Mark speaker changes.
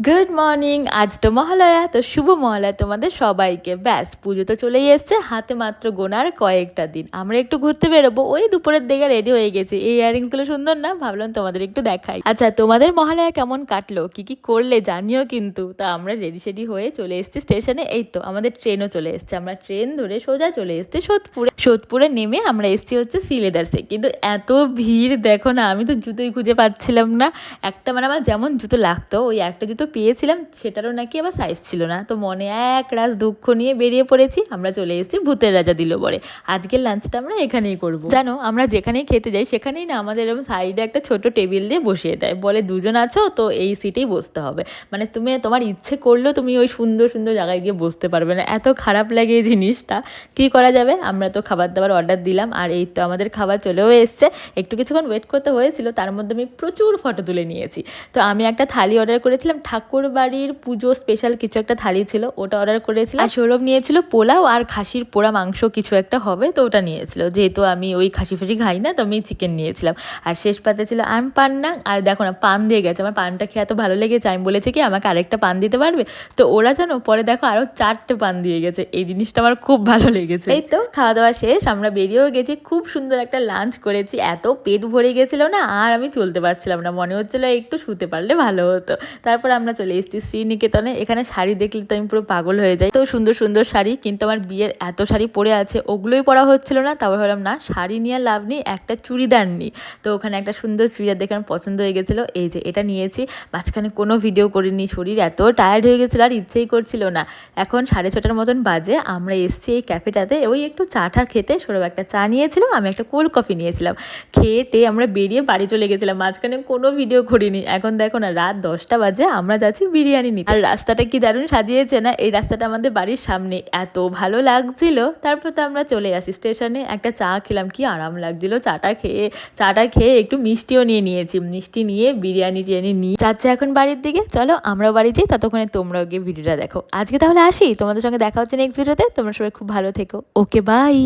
Speaker 1: Good morning. আজ তো মহালয়া, তো শুভ মহালয়া তোমাদের সবাইকে। ব্যাস পুজো তো চলেই এসছে, হাতে মাত্র গোনার কয়েকটা দিন। আমরা একটু ঘুরতে বেরোবো, ওই দুপুরের দিকে রেডি হয়ে গেছি। এই ইয়ারিংসগুলো সুন্দর না, ভাবলাম তোমাদের একটু দেখাই। আচ্ছা, তোমাদের মহালয়া কেমন কাটলো, কি কি করলে জানিও কিন্তু। তা আমরা রেডি সেডি হয়ে চলে এসেছি স্টেশনে। এই তো আমাদের ট্রেনও চলে এসছে, আমরা ট্রেন ধরে সোজা চলে এসেছি সোদপুরে নেমে আমরা এসেছি হচ্ছে শ্রীলেদার্সে। কিন্তু এত ভিড় দেখো না, আমি তো জুতোই খুঁজে পাচ্ছিলাম না। একটা মানে আমার যেমন জুতো লাগতো, ওই একটা জুতো পেয়েছিলাম, সেটারও নাকি আবার সাইজ ছিল না। তো মনে এক রাস দুঃখ নিয়ে বেরিয়ে পড়েছি। আমরা চলে এসেছি ভূতের রাজা দিলবরে। আজকের লাঞ্চটা আমরা এখানেই করব। জানো, আমরা যেখানেই খেতে যাই সেখানেই না আমাদের এরকম সাইডে একটা ছোট টেবিল দিয়ে বসিয়ে দেয়, বলে দুজন আছো তো এই সিটেই বসতে হবে। মানে তুমি তোমার ইচ্ছে করলেও তুমি ওই সুন্দর সুন্দর জায়গায় গিয়ে বসতে পারবে না, এত খারাপ লাগে এই জিনিসটা। কি করা যাবে, আমরা তো খাবার দাবার অর্ডার দিলাম, আর এই তো আমাদের খাবার চলেও এসছে। একটু কিছুক্ষণ ওয়েট করতে হয়েছিল, তার মধ্যে আমি প্রচুর ফটো তুলে নিয়েছি। তো আমি একটা থালি অর্ডার করেছিলাম, ঠাকুর বাড়ির পুজো স্পেশাল কিছু একটা থালি ছিল, ওটা অর্ডার করেছিলাম। আর সৌরভ নিয়েছিল পোলাও আর খাসির পোড়া মাংস কিছু একটা হবে, তো ওটা নিয়েছিল। যেহেতু আমি ওই খাসি ফাসি খাই না, তো আমি চিকেন নিয়েছিলাম। আর শেষ পাতে ছিল পান্না। আর দেখো না, পান দিয়ে গেছে। আমার পানটা খেয়ে এত ভালো লেগেছে, আমি বলেছি কি আমাকে আরেকটা পান দিতে পারবে। তো ওরা জানো পরে দেখো আরও 4টে পান দিয়ে গেছে। এই জিনিসটা আমার খুব ভালো লেগেছে। এই তো খাওয়া দাওয়া শেষ, আমরা বেরিয়েও গেছি। খুব সুন্দর একটা লাঞ্চ করেছি, এত পেট ভরে গেছিল না, আর আমি চলতে পারছিলাম না, মনে হচ্ছিল একটু শুতে পারলে ভালো হতো। তারপর আমরা চলে এসেছি শ্রীনিকেতনে। এখানে শাড়ি দেখলে তো আমি পুরো পাগল হয়ে যাই। তো সুন্দর সুন্দর শাড়ি, কিন্তু আমার বিয়ের এত শাড়ি পরে আছে, ওগুলোই পরা হচ্ছিল না। তারপর ভাবলাম না, শাড়ি নিয়ে লাভ নেই, একটা চুড়িদার নিই। তো ওখানে একটা সুন্দর চুড়িদার দেখে আমার পছন্দ হয়ে গেছিলো, এই যে এটা নিয়েছি। মাঝখানে কোনো ভিডিও করিনি, শরীর এত টায়ার্ড হয়ে গেছিলো আর ইচ্ছেই করছিল না। এখন 6:30 মতন বাজে, আমরা এসেছি এই ক্যাফেটাতে ওই একটু চাটা খেতে। সৌরভ একটা চা নিয়েছিল, আমি একটা কোল্ড কফি নিয়েছিলাম। খেয়ে আমরা বেরিয়ে বাড়ি চলে গেছিলাম, মাঝখানে কোনো ভিডিও করিনি। এখন দেখো না, রাত 10টা বাজে, আমরা যাচ্ছি বিরিয়ানি নিতে। আর রাস্তাটা কি দারুণ সাজিয়েছে না, এই রাস্তাটা আমাদের বাড়ির সামনে, এত ভালো লাগছিল। তারপর তো আমরা চলে আসি স্টেশনে, একটা চা খেলাম, কি আরাম লাগছিল চাটা খেয়ে একটু মিষ্টিও নিয়েছি। মিষ্টি নিয়ে বিরিয়ানি টিরিয়ানি নিয়ে যাচ্ছে এখন বাড়ির দিকে। চলো আমরা বাড়ি যাই, ততক্ষণে তোমরাও গিয়ে ভিডিওটা দেখো। আজকে তাহলে আসি, তোমাদের সঙ্গে দেখা হচ্ছে নেক্সট ভিডিওতে। তোমরা সবাই খুব ভালো থেকো। ওকে, বাই।